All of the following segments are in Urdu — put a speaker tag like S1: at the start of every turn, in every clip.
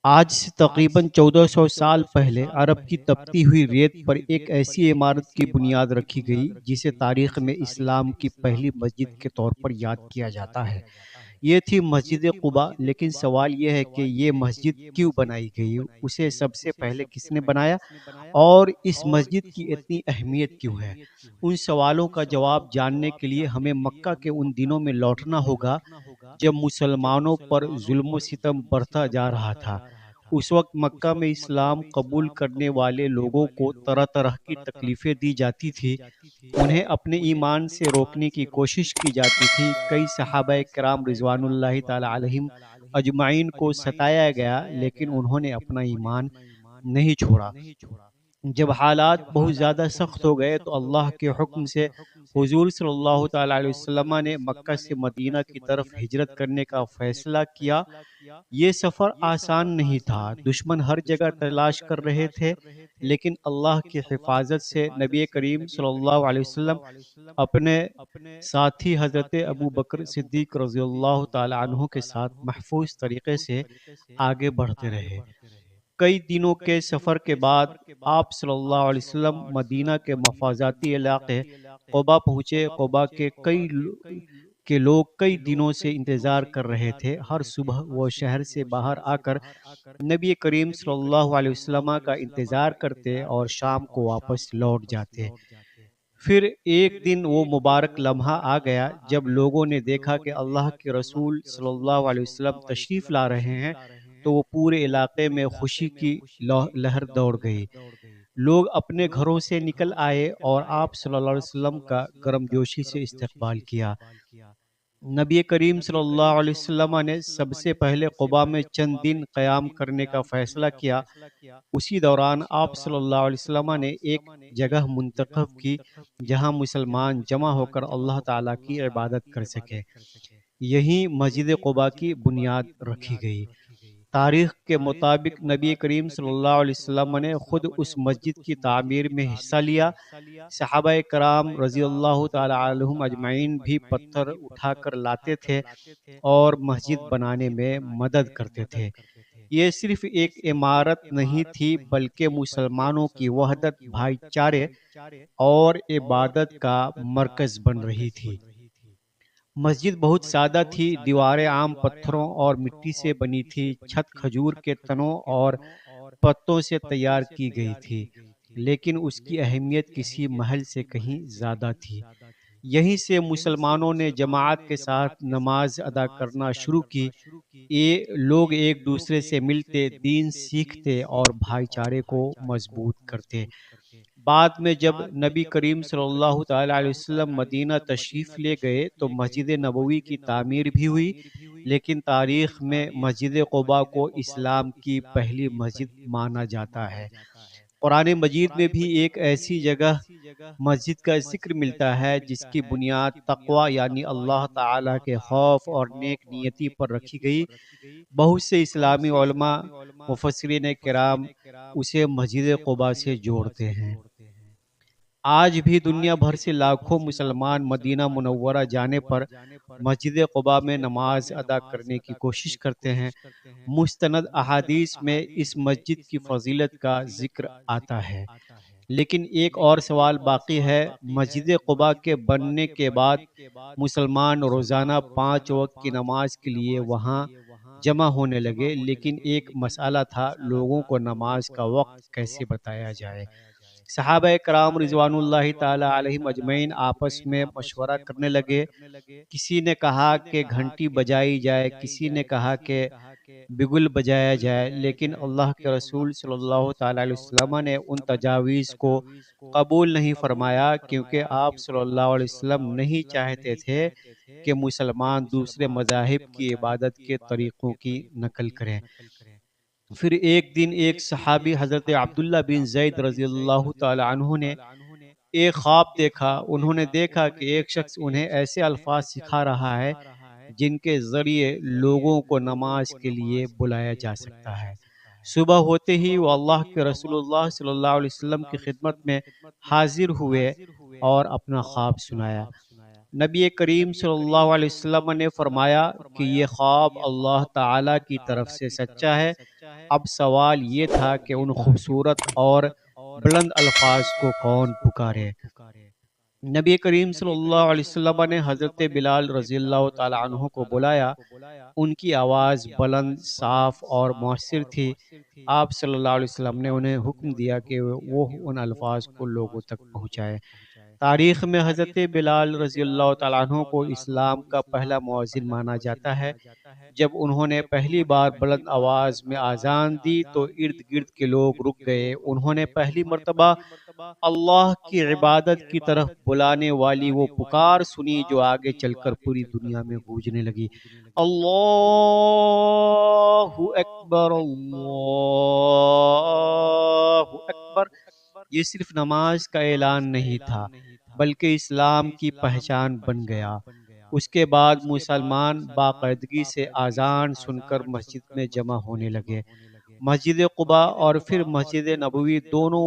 S1: آج سے تقریباً 1400 سال پہلے عرب کی تپتی ہوئی ریت پر ایک ایسی عمارت کی بنیاد رکھی گئی جسے تاریخ میں اسلام کی پہلی مسجد کے طور پر یاد کیا جاتا ہے۔ یہ تھی مسجد قباء، لیکن سوال یہ ہے کہ یہ مسجد کیوں بنائی گئی، اسے سب سے پہلے کس نے بنایا اور اس مسجد کی اتنی اہمیت کیوں ہے؟ ان سوالوں کا جواب جاننے کے لیے ہمیں مکہ کے ان دنوں میں لوٹنا ہوگا جب مسلمانوں پر ظلم و ستم بڑھتا جا رہا تھا۔ اس وقت مکہ میں اسلام قبول کرنے والے لوگوں کو طرح طرح کی تکلیفیں دی جاتی تھی، انہیں اپنے ایمان سے روکنے کی کوشش کی جاتی تھی۔ کئی صحابہ کرام رضوان اللہ تعالی علیہم اجمعین کو ستایا گیا، لیکن انہوں نے اپنا ایمان نہیں چھوڑا۔ جب حالات بہت زیادہ سخت ہو گئے تو اللہ کے حکم سے حضور صلی اللہ تعالی علیہ وسلم نے مکہ سے مدینہ کی طرف ہجرت کرنے کا فیصلہ کیا۔ یہ سفر آسان نہیں تھا، دشمن ہر جگہ تلاش کر رہے تھے، لیکن اللہ کی حفاظت سے نبی کریم صلی اللہ علیہ وسلم اپنے ساتھی حضرت ابو بکر صدیق رضی اللہ تعالی عنہ کے ساتھ محفوظ طریقے سے آگے بڑھتے رہے۔ کئی دنوں کے سفر کے بعد آپ صلی اللہ علیہ وسلم مدینہ کے مفاضاتی علاقے قباء پہنچے۔ قباء کے لوگ کئی دنوں سے انتظار کر رہے تھے۔ ہر صبح وہ شہر سے باہر آ کر نبی کریم صلی اللہ علیہ وسلم کا انتظار کرتے اور شام کو واپس لوٹ جاتے۔ پھر ایک دن وہ مبارک لمحہ آ گیا جب لوگوں نے دیکھا کہ اللہ کے رسول صلی اللہ علیہ وسلم تشریف لا رہے ہیں، تو وہ پورے علاقے میں خوشی کی لہر دوڑ گئی۔ لوگ اپنے گھروں سے نکل آئے اور آپ صلی اللہ علیہ وسلم کا گرم جوشی سے استقبال کیا۔ نبی کریم صلی اللہ علیہ وسلم نے سب سے پہلے قباء میں چند دن قیام کرنے کا فیصلہ کیا۔ اسی دوران آپ صلی اللہ علیہ وسلم نے ایک جگہ منتخب کی جہاں مسلمان جمع ہو کر اللہ تعالیٰ کی عبادت کر سکے۔ یہیں مسجد قباء کی بنیاد رکھی گئی۔ تاریخ کے مطابق نبی کریم صلی اللہ علیہ وسلم نے خود اس مسجد کی تعمیر میں حصہ لیا۔ صحابہ کرام رضی اللہ تعالی عنہم اجمعین بھی پتھر اٹھا کر لاتے تھے اور مسجد بنانے میں مدد کرتے تھے۔ یہ صرف ایک عمارت نہیں تھی بلکہ مسلمانوں کی وحدت، بھائی چارے اور عبادت کا مرکز بن رہی تھی۔ مسجد بہت سادہ تھی، دیواریں عام پتھروں اور مٹی سے بنی تھی، چھت کھجور کے تنوں اور پتوں سے تیار کی گئی تھی، لیکن اس کی اہمیت کسی محل سے کہیں زیادہ تھی۔ یہیں سے مسلمانوں نے جماعت کے ساتھ نماز ادا کرنا شروع کی۔ یہ لوگ ایک دوسرے سے ملتے، دین سیکھتے اور بھائی چارے کو مضبوط کرتے۔ بعد میں جب نبی کریم صلی اللہ تعالی علیہ وسلم مدینہ تشریف لے گئے تو مسجد نبوی کی تعمیر بھی ہوئی، لیکن تاریخ میں مسجد قباء کو اسلام کی پہلی مسجد مانا جاتا ہے۔ قرآن مجید میں بھی ایک ایسی جگہ مسجد کا ذکر ملتا ہے جس کی بنیاد تقوی یعنی اللہ تعالیٰ کے خوف اور نیک نیتی پر رکھی گئی۔ بہت سے اسلامی علماء، مفسرین کرام اسے مسجد قباء سے جوڑتے ہیں۔ آج بھی دنیا بھر سے لاکھوں مسلمان مدینہ منورہ جانے پر مسجد قباء میں نماز ادا کرنے کی کوشش کرتے ہیں۔ مستند احادیث میں اس مسجد کی فضیلت کا ذکر آتا ہے، لیکن ایک اور سوال باقی ہے۔ مسجد قباء کے بننے کے بعد مسلمان روزانہ 5 وقت کی نماز کے لیے وہاں جمع ہونے لگے، لیکن ایک مسئلہ تھا، لوگوں کو نماز کا وقت کیسے بتایا جائے؟ صحابہ کرام رضوان اللہ تعالی علیہم اجمعین آپس میں مشورہ کرنے لگے۔ کسی نے کہا کہ گھنٹی بجائی جائے، کسی نے کہا کہ بگل بجایا جائے، لیکن اللہ کے رسول صلی اللہ تعالی علیہ وسلم نے ان تجاویز کو قبول نہیں فرمایا، کیونکہ آپ صلی اللہ علیہ وسلم نہیں چاہتے تھے کہ مسلمان دوسرے مذاہب کی عبادت کے طریقوں کی نقل کریں۔ پھر ایک دن ایک صحابی حضرت عبداللہ بن زید رضی اللہ تعالی عنہ نے ایک خواب دیکھا۔ انہوں نے دیکھا کہ ایک شخص انہیں ایسے الفاظ سکھا رہا ہے جن کے ذریعے لوگوں کو نماز کے لیے بلایا جا سکتا ہے۔ صبح ہوتے ہی وہ اللہ کے رسول اللہ صلی اللہ علیہ وسلم کی خدمت میں حاضر ہوئے اور اپنا خواب سنایا۔ نبی کریم صلی اللہ علیہ وسلم نے فرمایا کہ یہ خواب اللہ تعالی کی طرف سے سچا ہے۔ اب سوال یہ تھا کہ ان خوبصورت اور بلند الفاظ کو کون پکارے؟ نبی کریم صلی اللہ علیہ وسلم نے حضرت بلال رضی اللہ تعالی عنہ کو بلایا۔ ان کی آواز بلند، صاف اور مؤثر تھی۔ آپ صلی اللہ علیہ وسلم نے انہیں حکم دیا کہ وہ ان الفاظ کو لوگوں تک پہنچائے۔ تاریخ میں حضرت بلال رضی اللہ تعالیٰ عنہ کو اسلام کا پہلا مؤذن مانا جاتا ہے۔ جب انہوں نے پہلی بار بلند آواز میں اذان دی تو ارد گرد کے لوگ رک گئے۔ انہوں نے پہلی مرتبہ اللہ کی عبادت کی طرف بلانے والی وہ پکار سنی جو آگے چل کر پوری دنیا میں گونجنے لگی۔ اللہ اکبر، اللہ اکبر۔ یہ صرف نماز کا اعلان نہیں تھا بلکہ اسلام کی پہچان بن گیا۔ اس کے بعد مسلمان باقاعدگی سے اذان سن کر مسجد میں جمع ہونے لگے۔ مسجد قباء اور پھر مسجد نبوی دونوں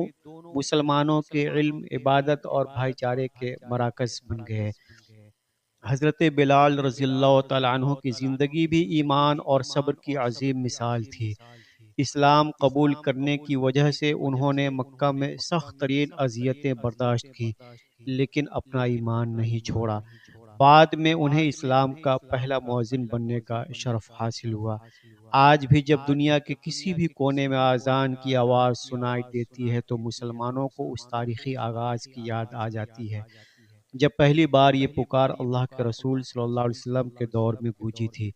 S1: مسلمانوں کے علم، عبادت اور بھائی چارے کے مراکز بن گئے۔ حضرت بلال رضی اللہ تعالیٰ عنہ کی زندگی بھی ایمان اور صبر کی عظیم مثال تھی۔ اسلام قبول کرنے کی وجہ سے انہوں نے مکہ میں سخت ترین اذیتیں برداشت کیں، لیکن اپنا ایمان نہیں چھوڑا۔ بعد میں انہیں اسلام کا پہلا مؤذن بننے کا شرف حاصل ہوا۔ آج بھی جب دنیا کے کسی بھی کونے میں اذان کی آواز سنائی دیتی ہے تو مسلمانوں کو اس تاریخی آغاز کی یاد آ جاتی ہے جب پہلی بار یہ پکار اللہ کے رسول صلی اللہ علیہ وسلم کے دور میں گونجی تھی۔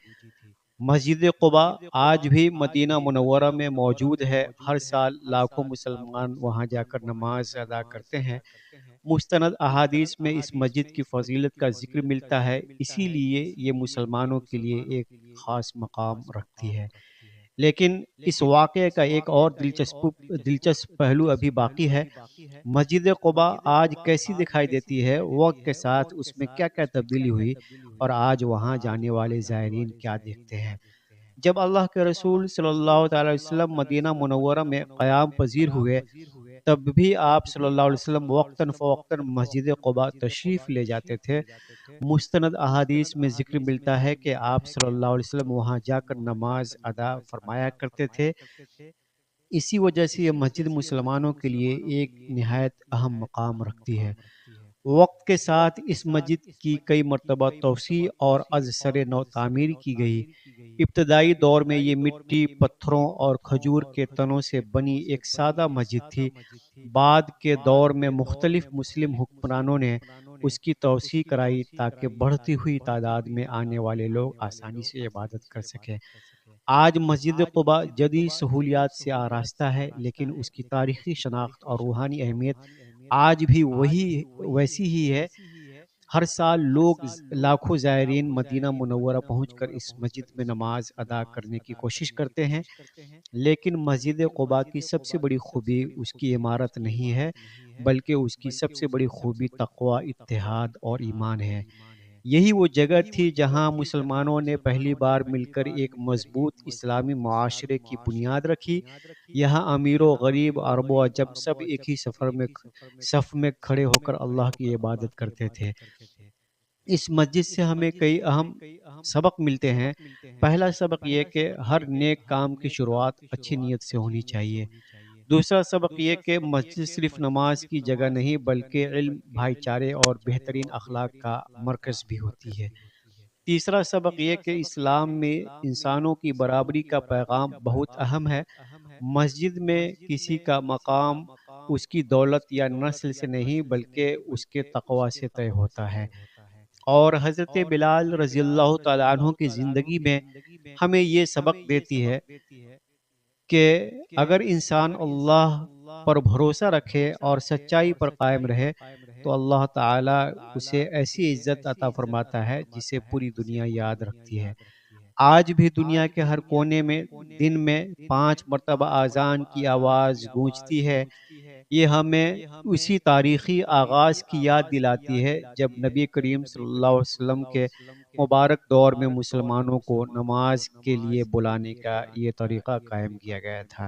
S1: مسجد قباء آج بھی مدینہ منورہ میں موجود ہے۔ ہر سال لاکھوں مسلمان وہاں جا کر نماز ادا کرتے ہیں۔ مستند احادیث میں اس مسجد کی فضیلت کا ذکر ملتا ہے، اسی لیے یہ مسلمانوں کے لیے ایک خاص مقام رکھتی ہے۔ لیکن اس واقعے کا ایک اور دلچسپ پہلو ابھی باقی ہے۔ مسجد قباء آج کیسی دکھائی دیتی ہے؟ وقت کے ساتھ اس میں کیا کیا تبدیلی ہوئی اور آج وہاں جانے والے زائرین کیا دیکھتے ہیں؟ جب اللہ کے رسول صلی اللہ تعالی وسلم مدینہ منورہ میں قیام پذیر ہوئے تب بھی آپ صلی اللہ علیہ وسلم وقتاً فوقتاً مسجد قباء تشریف لے جاتے تھے۔ مستند احادیث میں ذکر ملتا ہے کہ آپ صلی اللہ علیہ وسلم وہاں جا کر نماز ادا فرمایا کرتے تھے۔ اسی وجہ سے یہ مسجد مسلمانوں کے لیے ایک نہایت اہم مقام رکھتی ہے۔ وقت کے ساتھ اس مسجد کی کئی مرتبہ توسیع اور از سر نو تعمیر کی گئی۔ ابتدائی دور میں یہ مٹی، پتھروں اور کھجور کے تنوں سے بنی ایک سادہ مسجد تھی۔ بعد کے دور میں مختلف مسلم حکمرانوں نے اس کی توسیع کرائی تاکہ بڑھتی ہوئی تعداد میں آنے والے لوگ آسانی سے عبادت کر سکیں۔ آج مسجد قباء جدید سہولیات سے آراستہ ہے، لیکن اس کی تاریخی شناخت اور روحانی اہمیت آج بھی ویسی ہی ہے۔ ہر سال لاکھوں زائرین مدینہ منورہ پہنچ کر اس مسجد میں نماز ادا کرنے کی کوشش کرتے ہیں، لیکن مسجد قباء کی سب سے بڑی خوبی اس کی عمارت نہیں ہے بلکہ اس کی سب سے بڑی خوبی تقوی، اتحاد اور ایمان ہے۔ یہی وہ جگہ تھی جہاں مسلمانوں نے پہلی بار مل کر ایک مضبوط اسلامی معاشرے کی بنیاد رکھی۔ یہاں امیر و غریب، عرب و عجم سب ایک ہی صف میں کھڑے ہو کر اللہ کی عبادت کرتے تھے۔ اس مسجد سے ہمیں کئی اہم سبق ملتے ہیں۔ پہلا سبق یہ کہ ہر نیک کام کی شروعات اچھی نیت سے ہونی چاہیے۔ دوسرا سبق یہ کہ مسجد صرف نماز کی جگہ نہیں بلکہ علم، بھائی چارے اور بہترین اخلاق کا مرکز بھی ہوتی ہے۔ تیسرا سبق یہ کہ اسلام میں انسانوں کی برابری کا پیغام بہت اہم ہے۔ مسجد میں کسی کا مقام اس کی دولت یا نسل سے نہیں بلکہ اس کے تقوی سے طے ہوتا ہے۔ اور حضرت بلال رضی اللہ تعالیٰ عنہ کی زندگی میں ہمیں یہ سبق دیتی ہے کہ اگر انسان اللہ پر بھروسہ رکھے اور سچائی پر قائم رہے تو اللہ تعالیٰ اسے ایسی عزت عطا فرماتا ہے جسے پوری دنیا یاد رکھتی ہے۔ آج بھی دنیا کے ہر کونے میں دن میں 5 مرتبہ اذان کی آواز گونجتی ہے۔ یہ ہمیں اسی تاریخی آغاز کی یاد دلاتی ہے جب نبی کریم صلی اللہ علیہ وسلم کے مبارک دور میں مسلمانوں کو نماز کے لیے بلانے کا یہ طریقہ قائم کیا گیا تھا۔